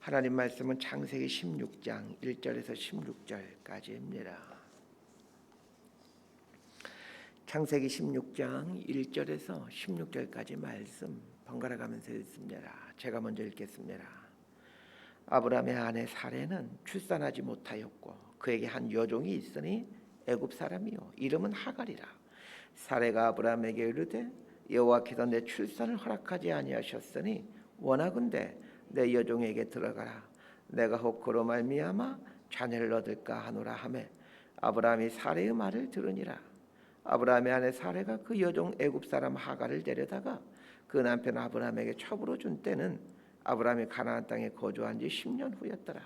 하나님 말씀은 창세기 16장 1절에서 16절까지입니다. 창세기 16장 1절에서 16절까지 말씀 번갈아 가면서 읽습니다. 제가 먼저 읽겠습니다. 아브라함의 아내 사레는 출산하지 못하였고 그에게 한 여종이 있으니 애굽 사람이요 이름은 하갈이라. 사레가 아브라함에게 이르되 여호와께서 내 출산을 허락하지 아니하셨으니 원하건대 내 여종에게 들어가라. 내가 혹 그로 말미암아 자녀를 얻을까 하노라 하매 아브라함이 사레의 말을 들으니라. 아브라함의 아내 사레가 그 여종 애굽 사람 하갈을 데려다가 그 남편 아브라함에게 첩으로 준 때는 아브라함이 가나안 땅에 거주한 지 10년 후였더라.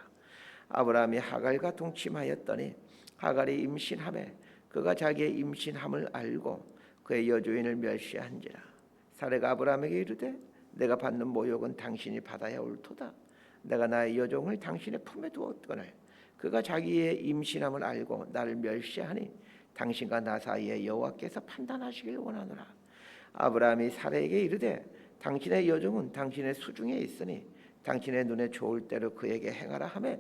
아브라함이 하갈과 동침하였더니 하갈이 임신하매 그가 자기의 임신함을 알고 그의 여주인을 멸시한지라. 사레가 아브라함에게 이르되 내가 받는 모욕은 당신이 받아야 옳도다. 내가 나의 여종을 당신의 품에 두었거늘 그가 자기의 임신함을 알고 나를 멸시하니 당신과 나 사이에 여호와께서 판단하시길 원하노라. 아브라함이 사레에게 이르되 당신의 여종은 당신의 수중에 있으니 당신의 눈에 좋을 대로 그에게 행하라 하매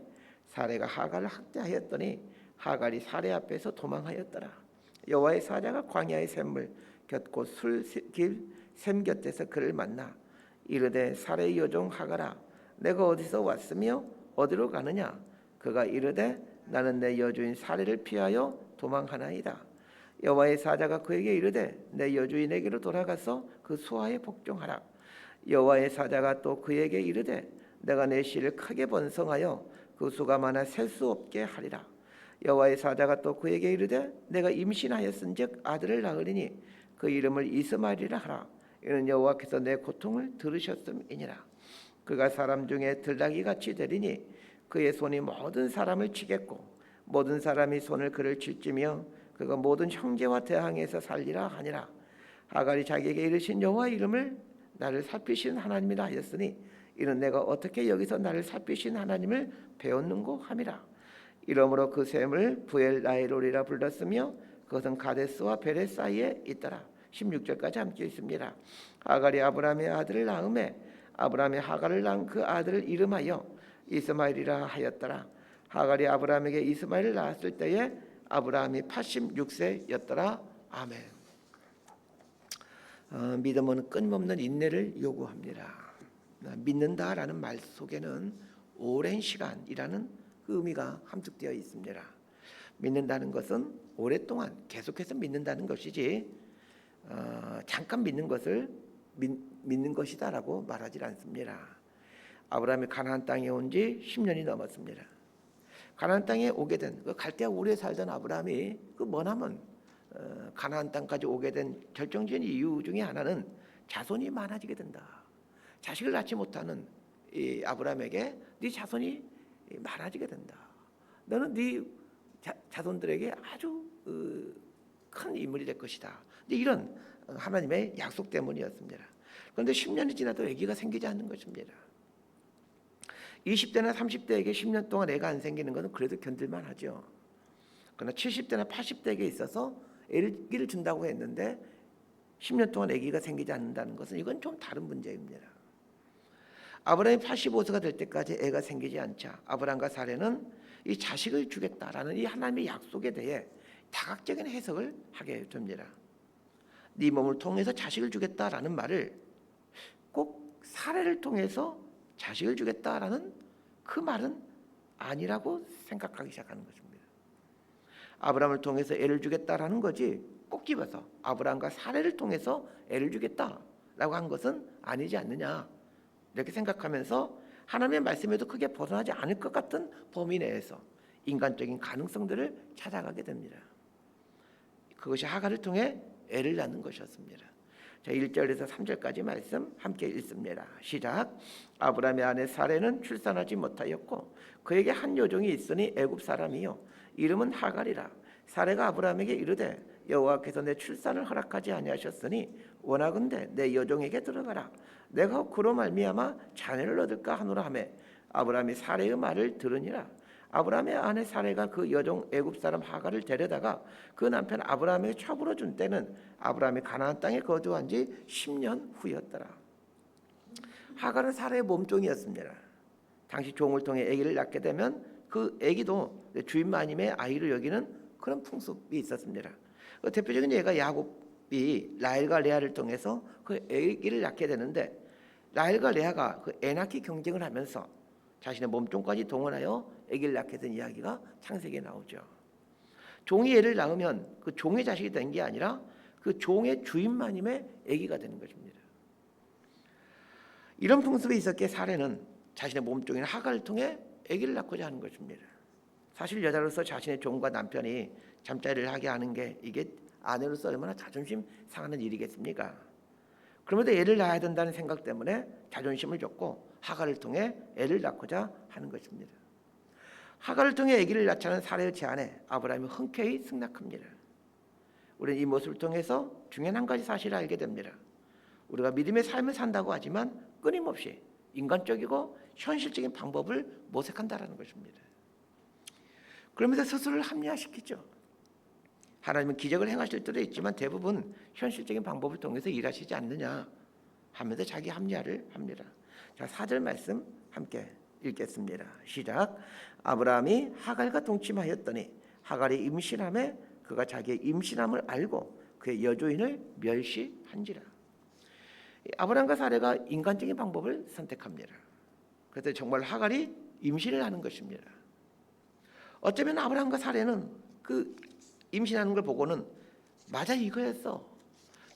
사레가 하갈을 학대하였더니 하갈이 사레 앞에서 도망하였더라. 여호와의 사자가 광야의 샘물 곁 곧 술길 샘 곁에서 그를 만나 이르되 사레의 여종 하갈아 내가 어디서 왔으며 어디로 가느냐. 그가 이르되 나는 내 여주인 사레를 피하여 도망하나이다. 여호와의 사자가 그에게 이르되 내 여주인에게로 돌아가서 그 수하에 복종하라. 여호와의 사자가 또 그에게 이르되 내가 내 씨를 크게 번성하여 그 수가 많아 셀 수 없게 하리라. 여호와의 사자가 또 그에게 이르되 내가 임신하였은즉 아들을 낳으리니 그 이름을 이스마엘이라 하라. 이는 여호와께서 내 고통을 들으셨음이니라. 그가 사람 중에 들나귀같이 되리니 그의 손이 모든 사람을 치겠고 모든 사람이 손을 그를 칠지며 그가 모든 형제와 대항해서 살리라 하니라. 하갈이 자기에게 이르신 여호와의 이름을 나를 살피신 하나님이라 하였으니 이는 내가 어떻게 여기서 나를 살피신 하나님을 배웠는고 함이라. 이러므로 그 샘을 부엘라헬롤이라 불렀으며 그것은 가데스와 베레 사이에 있더라. 16절까지 함께 있습니다. 하갈이 아브라함의 아들을 낳음에 아브라함이 하갈을 낳은 그 아들을 이름하여 이스마엘이라 하였더라. 하갈이 아브라함에게 이스마엘을 낳았을 때에 아브라함이 86세였더라. 아멘. 믿음은 끊임없는 인내를 요구합니다. 믿는다라는 말 속에는 오랜 시간이라는 그 의미가 함축되어 있습니다. 믿는다는 것은 오랫동안 계속해서 믿는다는 것이지 잠깐 믿는 것을 믿는 것이다라고 말하지 않습니다. 아브라함이 가나안 땅에 온 지 10년이 넘었습니다. 가나안 땅에 오게 된 그 갈대아 우르에 살던 아브라함이 그 머나먼 가나안 땅까지 오게 된 결정적인 이유 중에 하나는 자손이 많아지게 된다. 자식을 낳지 못하는 이 아브라함에게 네 자손이 많아지게 된다. 너는 네 자손들에게 아주 큰 인물이 될 것이다. 이런 하나님의 약속 때문이었습니다. 그런데 10년이 지나도 아기가 생기지 않는 것입니다. 20대나 30대에게 10년 동안 애가 안 생기는 것은 그래도 견딜만 하죠. 그러나 70대나 80대에게 있어서 아기를 준다고 했는데 10년 동안 아기가 생기지 않는다는 것은 이건 좀 다른 문제입니다. 아브라함이 85세가 될 때까지 애가 생기지 않자 아브라함과 사레는 이 자식을 주겠다라는 이 하나님의 약속에 대해 다각적인 해석을 하게 됩니다. 네 몸을 통해서 자식을 주겠다라는 말을 꼭 사례를 통해서 자식을 주겠다라는 그 말은 아니라고 생각하기 시작하는 것입니다. 아브라함을 통해서 애를 주겠다라는 거지 꼭 집어서 아브라함과 사례를 통해서 애를 주겠다라고 한 것은 아니지 않느냐 이렇게 생각하면서 하나님의 말씀에도 크게 벗어나지 않을 것 같은 범위 내에서 인간적인 가능성들을 찾아가게 됩니다. 그것이 하갈을 통해 애를 낳는 것이었습니다. 자, 1절에서 3절까지 말씀 함께 읽습니다. 시작. 아브라함의 아내 사레는 출산하지 못하였고 그에게 한 여종이 있으니 애굽 사람이요 이름은 하갈이라. 사레가 아브라함에게 이르되 여호와께서 내 출산을 허락하지 아니하셨으니 원하건대 내 여종에게 들어가라. 내가 그로 말미암아 자녀를 얻을까 하노라 하매 아브라함이 사레의 말을 들으니라. 아브라함의 아내 사레가 그 여종 애굽 사람 하갈을 데려다가 그 남편 아브라함에게 첩으로 준 때는 아브라함이 가나안 땅에 거주한 지 10년 후였더라. 하갈은 사레의 몸종이었습니다. 당시 종을 통해 아기를 낳게 되면 그 아기도 주인 마님의 아이로 여기는 그런 풍습이 있었습니다. 그 대표적인 예가 야곱이 라헬과 레아를 통해서 그 아기를 낳게 되는데, 라헬과 레아가 그 애 낳기 경쟁을 하면서 자신의 몸종까지 동원하여 아기를 낳게 된 이야기가 창세기에 나오죠. 종이 애를 낳으면 그 종의 자식이 된 게 아니라 그 종의 주인 마님의 아기가 되는 것입니다. 이런 풍습이 있었기에 사례는 자신의 몸종인 하갈을 통해 아기를 낳고자 하는 것입니다. 사실 여자로서 자신의 종과 남편이 잠자리를 하게 하는 게 이게 아내로서 얼마나 자존심 상하는 일이겠습니까? 그럼에도 애를 낳아야 된다는 생각 때문에 자존심을 줬고 하갈을 통해 애를 낳고자 하는 것입니다. 하갈을 통해 아기를 낳자는 사례의 제안에 아브라함이 흔쾌히 승낙합니다. 우리는 이 모습을 통해서 중요한 한 가지 사실을 알게 됩니다. 우리가 믿음의 삶을 산다고 하지만 끊임없이 인간적이고 현실적인 방법을 모색한다라는 것입니다. 그러면서 스스로를 합리화시키죠. 하나님은 기적을 행하실 때도 있지만 대부분 현실적인 방법을 통해서 일하시지 않느냐 하면서 자기 합리화를 합니다. 자, 4절 말씀 함께 읽겠습니다. 시작. 아브라함이 하갈과 동침하였더니 하갈이 임신함에 그가 자기의 임신함을 알고 그의 여조인을 멸시한지라. 아브라함과 사레가 인간적인 방법을 선택합니다. 그래서 정말 하갈이 임신을 하는 것입니다. 어쩌면 아브라함과 사레는 그 임신하는 걸 보고는 맞아, 이거였어.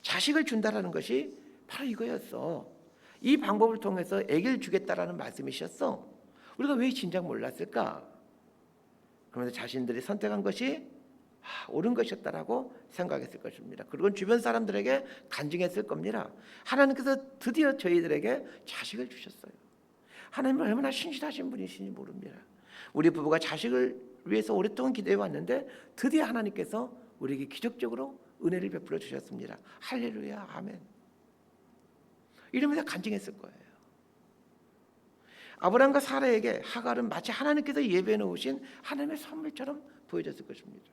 자식을 준다라는 것이 바로 이거였어. 이 방법을 통해서 아기를 주겠다라는 말씀이셨어. 우리가 왜 진작 몰랐을까? 그러면서 자신들이 선택한 것이 옳은 것이었다라고 생각했을 것입니다. 그리고 주변 사람들에게 간증했을 겁니다. 하나님께서 드디어 저희들에게 자식을 주셨어요. 하나님은 얼마나 신실하신 분이신지 모릅니다. 우리 부부가 자식을 위해서 오랫동안 기대해 왔는데 드디어 하나님께서 우리에게 기적적으로 은혜를 베풀어 주셨습니다. 할렐루야, 아멘. 이러면서 간증했을 거예요. 아브라함과 사라에게 하갈은 마치 하나님께서 예배해 놓으신 하나님의 선물처럼 보여졌을 것입니다.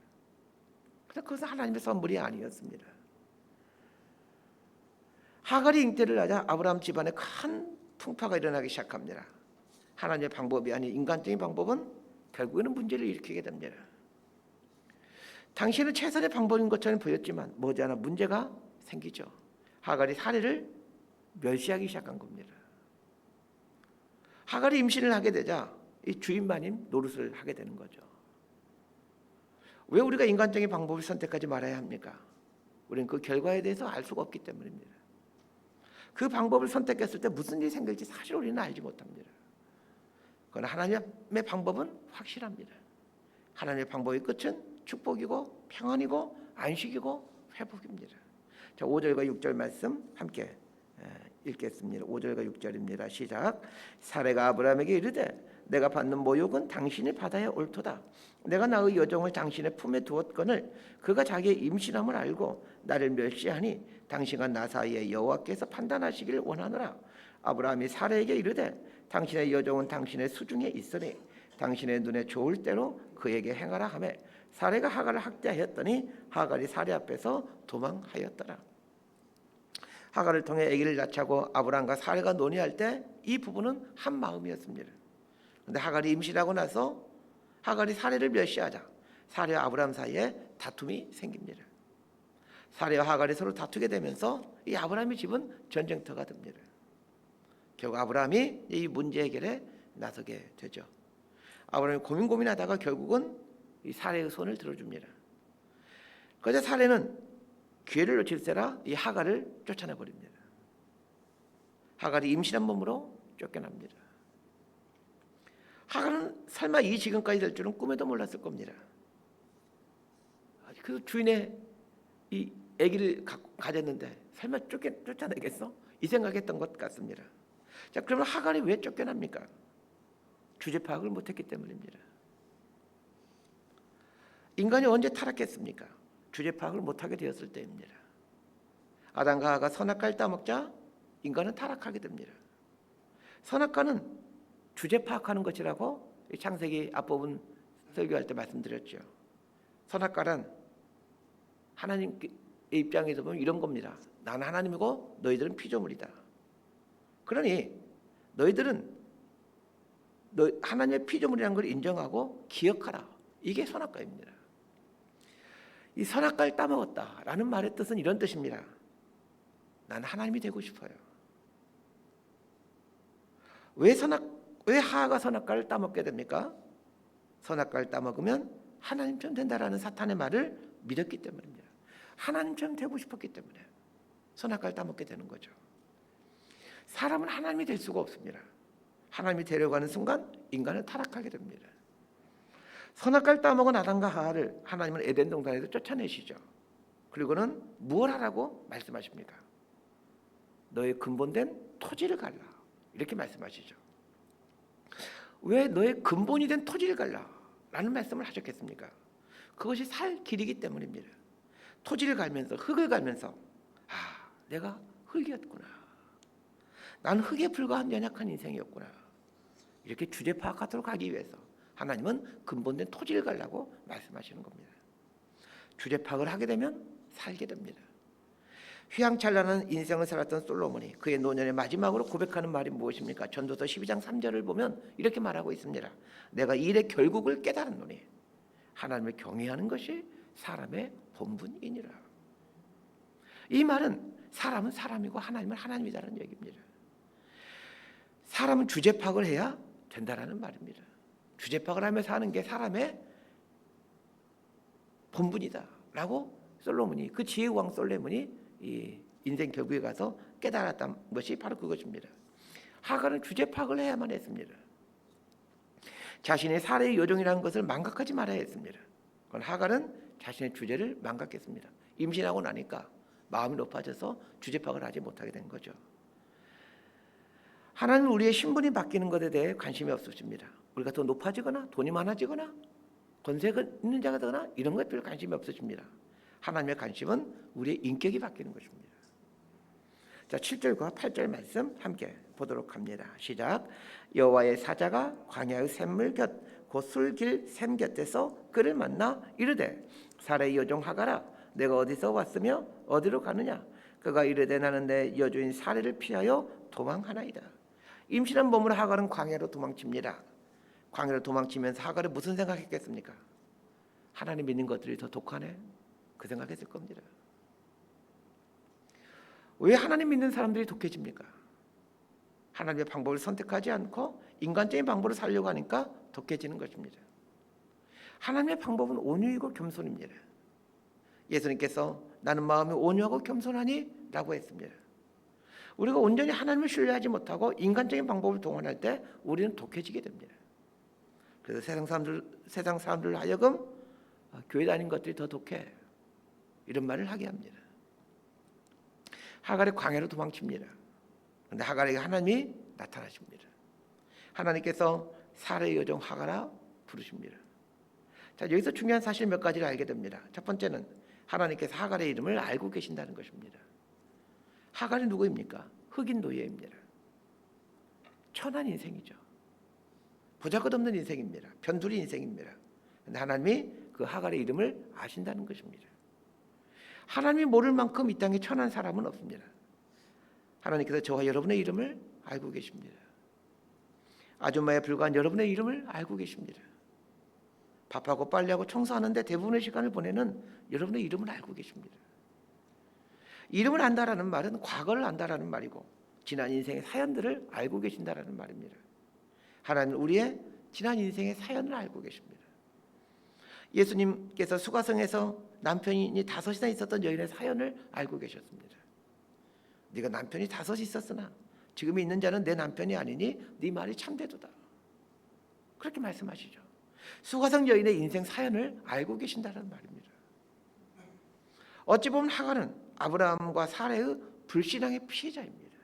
그러나 그것은 하나님의 선물이 아니었습니다. 하갈이 잉태를 하자 아브라함 집안에 큰 풍파가 일어나기 시작합니다. 하나님의 방법이 아닌 인간적인 방법은 결국에는 문제를 일으키게 됩니다. 당시에는 최선의 방법인 것처럼 보였지만 머지않아 문제가 생기죠. 하갈이 사례를 멸시하기 시작한 겁니다. 하갈이 임신을 하게 되자 이 주인마님 노릇을 하게 되는 거죠. 왜 우리가 인간적인 방법을 선택하지 말아야 합니까? 우리는 그 결과에 대해서 알 수가 없기 때문입니다. 그 방법을 선택했을 때 무슨 일이 생길지 사실 우리는 알지 못합니다. 그러나 하나님의 방법은 확실합니다. 하나님의 방법의 끝은 축복이고 평안이고 안식이고 회복입니다. 자, 5절과 6절 말씀 함께 읽겠습니다. 5절과 6절입니다. 시작. 사레가 아브라함에게 이르되 내가 받는 모욕은 당신이 받아야 옳도다. 내가 나의 여종을 당신의 품에 두었거늘 그가 자기의 임신함을 알고 나를 멸시하니 당신과 나 사이에 여호와께서 판단하시기를 원하노라. 아브라함이 사레에게 이르되 당신의 여종은 당신의 수중에 있으니 당신의 눈에 좋을 대로 그에게 행하라 하며 사레가 하갈을 학대하였더니 하갈이 사레 앞에서 도망하였더라. 하갈을 통해 아기를 낳자고 아브라함과 사레가 논의할 때 이 부부는 한 마음이었습니다. 그런데 하갈이 임신하고 나서 하갈이 사레를 멸시하자 사레와 아브라함 사이에 다툼이 생깁니다. 사레와 하갈이 서로 다투게 되면서 이 아브라함의 집은 전쟁터가 됩니다. 결국 아브라함이 이 문제 해결에 나서게 되죠. 아브라함이 고민하다가 결국은 이 사레의 손을 들어줍니다. 그러자 사레는 기회를 놓칠세라 이 하갈을 쫓아내 버립니다. 하갈이 임신한 몸으로 쫓겨납니다. 하갈은 설마 이 지금까지 될 줄은 꿈에도 몰랐을 겁니다. 그 주인의 이 아기를 가졌는데 설마 쫓아내겠어? 이 생각했던 것 같습니다. 자, 그러면 하갈이 왜 쫓겨납니까? 주제 파악을 못했기 때문입니다. 인간이 언제 타락했습니까? 주제 파악을 못하게 되었을 때입니다. 아담과 하와가 선악과를 따먹자 인간은 타락하게 됩니다. 선악과는 주제 파악하는 것이라고 창세기 앞부분 설교할 때 말씀드렸죠. 선악과란 하나님의 입장에서 보면 이런 겁니다. 나는 하나님이고 너희들은 피조물이다. 그러니 너희들은 너 하나님의 피조물이라는 걸 인정하고 기억하라. 이게 선악과입니다. 이 선악과를 따먹었다라는 말의 뜻은 이런 뜻입니다. 난 하나님이 되고 싶어요. 왜 하하가 선악과를 따먹게 됩니까? 선악과를 따먹으면 하나님처럼 된다라는 사탄의 말을 믿었기 때문입니다. 하나님처럼 되고 싶었기 때문에 선악과를 따먹게 되는 거죠. 사람은 하나님이 될 수가 없습니다. 하나님이 되려고 하는 순간 인간은 타락하게 됩니다. 선악과를 따먹은 아담과 하와를 하나님은 에덴 동산에서 쫓아내시죠. 그리고는 무엇 하라고 말씀하십니까? 너의 근본된 토지를 갈라. 이렇게 말씀하시죠. 왜 너의 근본이 된 토지를 갈라? 라는 말씀을 하셨겠습니까? 그것이 살 길이기 때문입니다. 토지를 갈면서 흙을 갈면서 내가 흙이었구나. 나는 흙에 불과한 연약한 인생이었구나. 이렇게 주제 파악하도록 하기 위해서 하나님은 근본된 토지를 갈라고 말씀하시는 겁니다. 주제 파악을 하게 되면 살게 됩니다. 휘황찬란한 인생을 살았던 솔로몬이 그의 노년의 마지막으로 고백하는 말이 무엇입니까? 전도서 12장 3절을 보면 이렇게 말하고 있습니다. 내가 이 일의 결국을 깨달았노니 하나님을 경외하는 것이 사람의 본분이니라. 이 말은 사람은 사람이고 하나님은 하나님이라는 얘기입니다. 사람은 주제 파악을 해야 된다라는 말입니다. 주제 파악을 하며 사는 게 사람의 본분이다라고 솔로몬이 그 지혜의 왕 솔로몬이 이 인생 결국에 가서 깨달았던 것이 바로 그것입니다. 하갈은 주제 파악을 해야만 했습니다. 자신의 사례의 요정이라는 것을 망각하지 말아야 했습니다. 그건 하갈은 자신의 주제를 망각했습니다. 임신하고 나니까 마음이 높아져서 주제 파악을 하지 못하게 된 거죠. 하나님은 우리의 신분이 바뀌는 것에 대해 관심이 없으십니다. 우리가 더 높아지거나 돈이 많아지거나 권세가 있는 자가 되거나 이런 것에 별 관심이 없으십니다. 하나님의 관심은 우리의 인격이 바뀌는 것입니다. 자, 7절과 8절 말씀 함께 보도록 합니다. 시작. 여호와의 사자가 광야의 샘물 곁 곧 술길 샘 곁에서 그를 만나 이르되 사레의 여종 하갈아 내가 어디서 왔으며 어디로 가느냐. 그가 이르되 나는 내 여주인 사레를 피하여 도망하나이다. 임신한 몸으로 하갈은 광야로 도망칩니다. 광야로 도망치면서 하갈은 무슨 생각했겠습니까? 하나님 믿는 것들이 더 독하네. 그 생각했을 겁니다. 왜 하나님 믿는 사람들이 독해집니까? 하나님의 방법을 선택하지 않고 인간적인 방법으로 살려고 하니까 독해지는 것입니다. 하나님의 방법은 온유이고 겸손입니다. 예수님께서 나는 마음이 온유하고 겸손하니 라고 했습니다. 우리가 온전히 하나님을 신뢰하지 못하고 인간적인 방법을 동원할 때 우리는 독해지게 됩니다. 그래서 세상 사람들 하여금 교회 다니는 것들이 더 독해 이런 말을 하게 합니다. 하갈이 광야로 도망칩니다. 그런데 하갈에게 하나님이 나타나십니다. 하나님께서 사레의 여종 하갈아 부르십니다. 자, 여기서 중요한 사실 몇 가지를 알게 됩니다. 첫 번째는 하나님께서 하갈의 이름을 알고 계신다는 것입니다. 하갈이 누구입니까? 흑인 노예입니다. 천한 인생이죠. 보잘것없는 인생입니다. 변두리 인생입니다. 그런데 하나님이 그 하갈의 이름을 아신다는 것입니다. 하나님이 모를 만큼 이 땅에 천한 사람은 없습니다. 하나님께서 저와 여러분의 이름을 알고 계십니다. 아줌마에 불과한 여러분의 이름을 알고 계십니다. 밥하고 빨래하고 청소하는데 대부분의 시간을 보내는 여러분의 이름을 알고 계십니다. 이름을 안다라는 말은 과거를 안다라는 말이고 지난 인생의 사연들을 알고 계신다라는 말입니다. 하나님은 우리의 지난 인생의 사연을 알고 계십니다. 예수님께서 수가성에서 남편이 5이나 있었던 여인의 사연을 알고 계셨습니다. 네가 남편이 5 있었으나 지금 있는 자는 내 남편이 아니니 네 말이 참되도다. 그렇게 말씀하시죠. 수가성 여인의 인생 사연을 알고 계신다는 말입니다. 어찌 보면 하갈은 아브라함과 사레의 불신앙의 피해자입니다.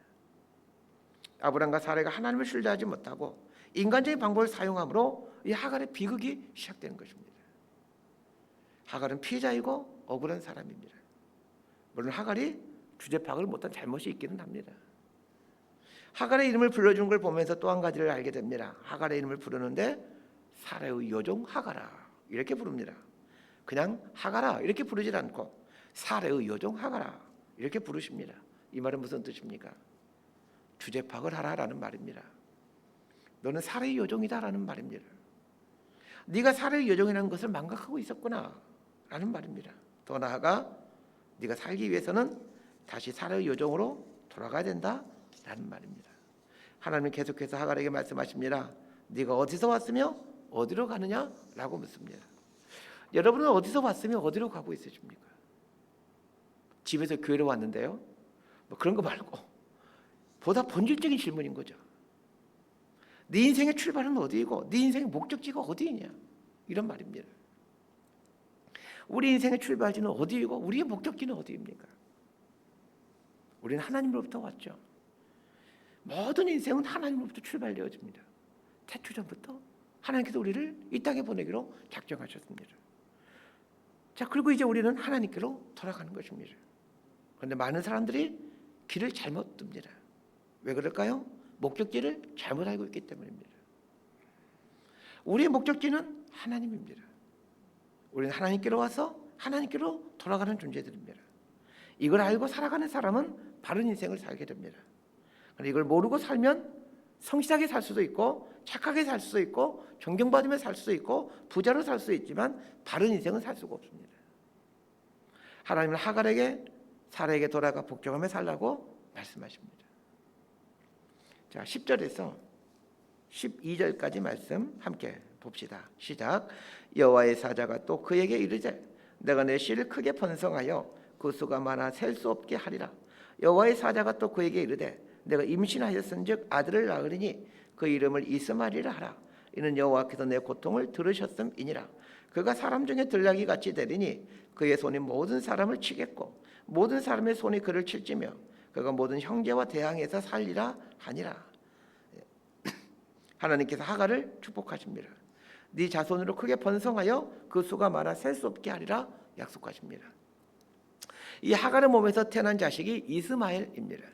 아브라함과 사레가 하나님을 신뢰하지 못하고 인간적인 방법을 사용함으로 이 하갈의 비극이 시작되는 것입니다. 하갈은 피해자이고 억울한 사람입니다. 물론 하갈이 주제 파악을 못한 잘못이 있기는 합니다. 하갈의 이름을 불러주는 걸 보면서 또 한 가지를 알게 됩니다. 하갈의 이름을 부르는데 사레의 여종 하갈아 이렇게 부릅니다. 그냥 하갈아 이렇게 부르질 않고 사레의 여종 하갈아 이렇게 부르십니다. 이 말은 무슨 뜻입니까? 주제 파악을 하라라는 말입니다. 너는 살해의 요종이다라는 말입니다. 네가 살해의 요종이라는 것을 망각하고 있었구나 라는 말입니다. 더 나아가 네가 살기 위해서는 다시 살해의 요종으로 돌아가야 된다라는 말입니다. 하나님은 계속해서 하갈에게 말씀하십니다. 네가 어디서 왔으며 어디로 가느냐라고 묻습니다. 여러분은 어디서 왔으며 어디로 가고 있으십니까? 집에서 교회로 왔는데요. 뭐 그런 거 말고 보다 본질적인 질문인 거죠. 네 인생의 출발은 어디이고 네 인생의 목적지가 어디이냐 이런 말입니다. 우리 인생의 출발지는 어디이고 우리의 목적지는 어디입니까? 우리는 하나님으로부터 왔죠. 모든 인생은 하나님으로부터 출발되어집니다. 태초전부터 하나님께서 우리를 이 땅에 보내기로 작정하셨습니다. 자, 그리고 이제 우리는 하나님께로 돌아가는 것입니다. 그런데 많은 사람들이 길을 잘못 듭니다. 왜 그럴까요? 목적지를 잘못 알고 있기 때문입니다. 우리의 목적지는 하나님입니다. 우리는 하나님께로 와서 하나님께로 돌아가는 존재들입니다. 이걸 알고 살아가는 사람은 바른 인생을 살게 됩니다. 그런데 이걸 모르고 살면 성실하게 살 수도 있고 착하게 살 수도 있고 존경받으며 살 수도 있고 부자로 살 수도 있지만 바른 인생은 살 수가 없습니다. 하나님은 하갈에게 사라에게 돌아가 복종하며 살라고 말씀하십니다. 자, 10절에서 12절까지 말씀 함께 봅시다. 시작. 여호와의 사자가 또 그에게 이르되 내가 내 씨를 크게 번성하여 그 수가 많아 셀 수 없게 하리라. 여호와의 사자가 또 그에게 이르되 내가 임신하였은즉 아들을 낳으리니 그 이름을 이스마엘이라 하라. 이는 여호와께서 내 고통을 들으셨음이니라. 그가 사람 중에 들나귀 같이 되리니 그의 손이 모든 사람을 치겠고 모든 사람의 손이 그를 칠지며 그가 모든 형제와 대항해서 살리라 하니라. 하나님께서 하갈을 축복하십니다. 네 자손으로 크게 번성하여 그 수가 많아 셀 수 없게 하리라 약속하십니다. 이 하갈의 몸에서 태어난 자식이 이스마엘입니다.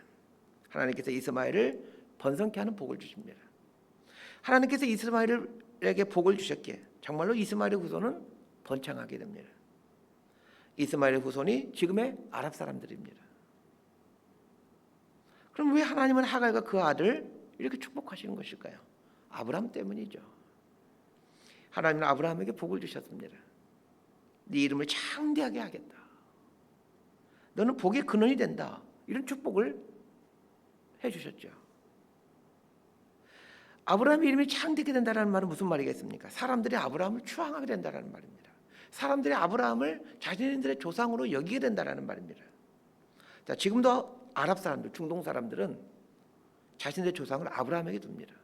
하나님께서 이스마엘을 번성케 하는 복을 주십니다. 하나님께서 이스마엘에게 복을 주셨기에 정말로 이스마엘의 후손은 번창하게 됩니다. 이스마엘의 후손이 지금의 아랍 사람들입니다. 그럼 왜 하나님은 하갈과 그 아들 이렇게 축복하시는 것일까요? 아브라함 때문이죠. 하나님은 아브라함에게 복을 주셨습니다. 네 이름을 창대하게 하겠다. 너는 복의 근원이 된다. 이런 축복을 해주셨죠. 아브라함의 이름이 창대하게 된다는 말은 무슨 말이겠습니까? 사람들이 아브라함을 추앙하게 된다는 말입니다. 사람들이 아브라함을 자신들의 조상으로 여기게 된다는 말입니다. 자, 지금도 아랍 사람들, 중동 사람들은 자신들의 조상을 아브라함에게 둡니다.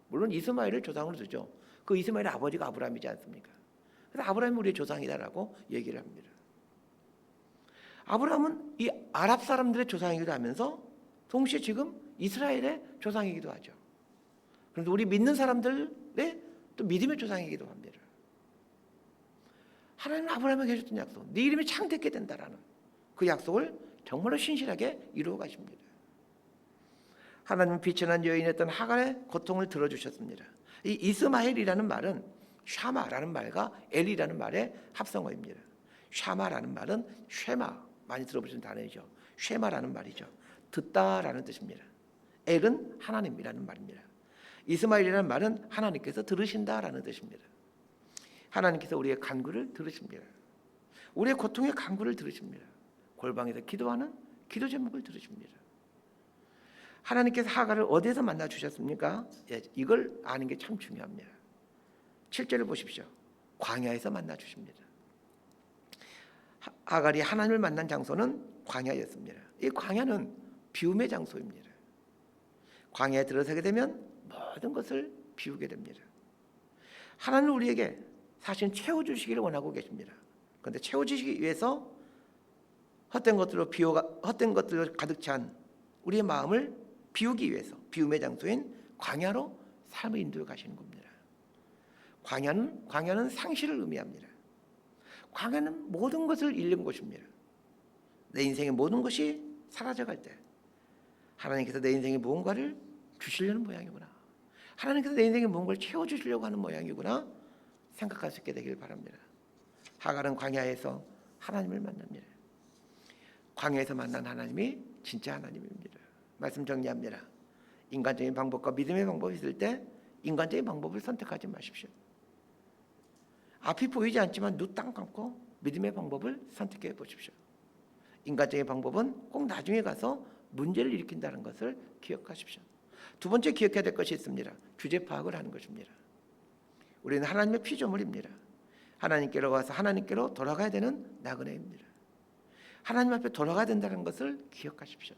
물론 이스마엘을 조상으로 두죠. 그 이스마엘의 아버지가 아브라함이지 않습니까? 그래서 아브라함이 우리의 조상이다라고 얘기를 합니다. 아브라함은 이 아랍 사람들의 조상이기도 하면서 동시에 지금 이스라엘의 조상이기도 하죠. 그런데 우리 믿는 사람들의 또 믿음의 조상이기도 합니다. 하나님은 아브라함에게 해줬던 약속, 네 이름이 창대하게 된다라는 그 약속을 정말로 신실하게 이루어 가십니다. 하나님은 빛이 난 여인이었던 하갈의 고통을 들어주셨습니다. 이 이스마엘이라는 말은 샤마라는 말과 엘이라는 말의 합성어입니다. 샤마라는 말은 쉐마, 많이 들어보신 단어이죠. 쉐마라는 말이죠. 듣다라는 뜻입니다. 엘은 하나님이라는 말입니다. 이스마엘이라는 말은 하나님께서 들으신다라는 뜻입니다. 하나님께서 우리의 간구를 들으십니다. 우리의 고통의 간구를 들으십니다. 골방에서 기도하는 기도 제목을 들으십니다. 하나님께서 하갈을 어디에서 만나 주셨습니까? 예, 이걸 아는 게 참 중요합니다. 7절을 보십시오. 광야에서 만나 주십니다. 하갈이 하나님을 만난 장소는 광야였습니다. 이 광야는 비움의 장소입니다. 광야에 들어서게 되면 모든 것을 비우게 됩니다. 하나님은 우리에게 사실 채워주시기를 원하고 계십니다. 그런데 채워주시기 위해서 헛된 것들로 가득 찬 우리의 마음을 비우기 위해서 비움의 장소인 광야로 삶을 인도해 가시는 겁니다. 광야는 상실을 의미합니다. 광야는 모든 것을 잃는 곳입니다. 내 인생의 모든 것이 사라져갈 때 하나님께서 내 인생에 무언가를 주시려는 모양이구나. 하나님께서 내 인생에 무언가를 채워주시려고 하는 모양이구나 생각할 수 있게 되길 바랍니다. 하갈은 광야에서 하나님을 만납니다. 광야에서 만난 하나님이 진짜 하나님입니다. 말씀 정리합니다. 인간적인 방법과 믿음의 방법이 있을 때 인간적인 방법을 선택하지 마십시오. 앞이 보이지 않지만 눈 딱 감고 믿음의 방법을 선택해 보십시오. 인간적인 방법은 꼭 나중에 가서 문제를 일으킨다는 것을 기억하십시오. 두 번째 기억해야 될 것이 있습니다. 주제 파악을 하는 것입니다. 우리는 하나님의 피조물입니다. 하나님께로 와서 하나님께로 돌아가야 되는 나그네입니다. 하나님 앞에 돌아가야 된다는 것을 기억하십시오.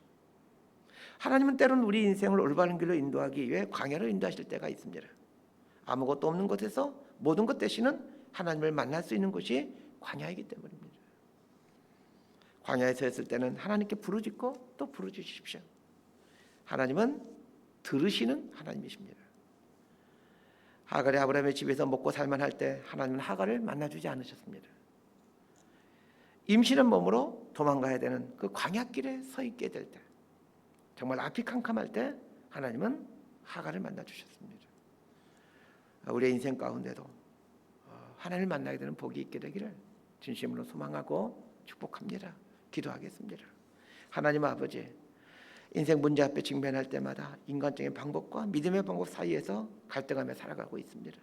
하나님은 때로는 우리 인생을 올바른 길로 인도하기 위해 광야로 인도하실 때가 있습니다. 아무것도 없는 곳에서 모든 것 대신은 하나님을 만날 수 있는 곳이 광야이기 때문입니다. 광야에 서 있을 때는 하나님께 부르짖고 또 부르짖으십시오. 하나님은 들으시는 하나님이십니다. 하갈이 아브라함의 집에서 먹고 살만할 때 하나님은 하갈을 만나주지 않으셨습니다. 임신한 몸으로 도망가야 되는 그 광야길에 서 있게 될 때, 정말 앞이 캄캄할 때 하나님은 하갈을 만나주셨습니다. 우리의 인생 가운데도 하나님을 만나게 되는 복이 있게 되기를 진심으로 소망하고 축복합니다. 기도하겠습니다. 하나님 아버지, 인생 문제 앞에 직면할 때마다 인간적인 방법과 믿음의 방법 사이에서 갈등하며 살아가고 있습니다.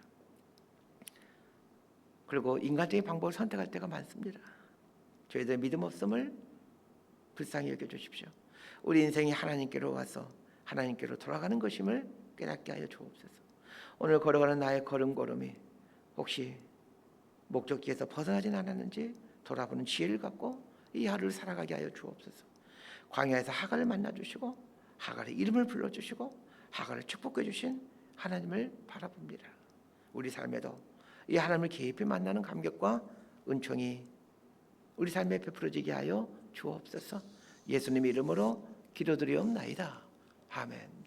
그리고 인간적인 방법을 선택할 때가 많습니다. 저희들의 믿음 없음을 불쌍히 여겨주십시오. 우리 인생이 하나님께로 와서 하나님께로 돌아가는 것임을 깨닫게 하여 주옵소서. 오늘 걸어가는 나의 걸음걸음이 혹시 목적지에서 벗어나진 않았는지 돌아보는 지혜를 갖고 이 하루를 살아가게 하여 주옵소서. 광야에서 하갈을 만나주시고 하갈의 이름을 불러주시고 하갈을 축복해 주신 하나님을 바라봅니다. 우리 삶에도 이 하나님을 깊이 만나는 감격과 은총이 우리 삶에 베풀어지게 하여 주옵소서. 예수님 이름으로 기도드리옵나이다. 아멘.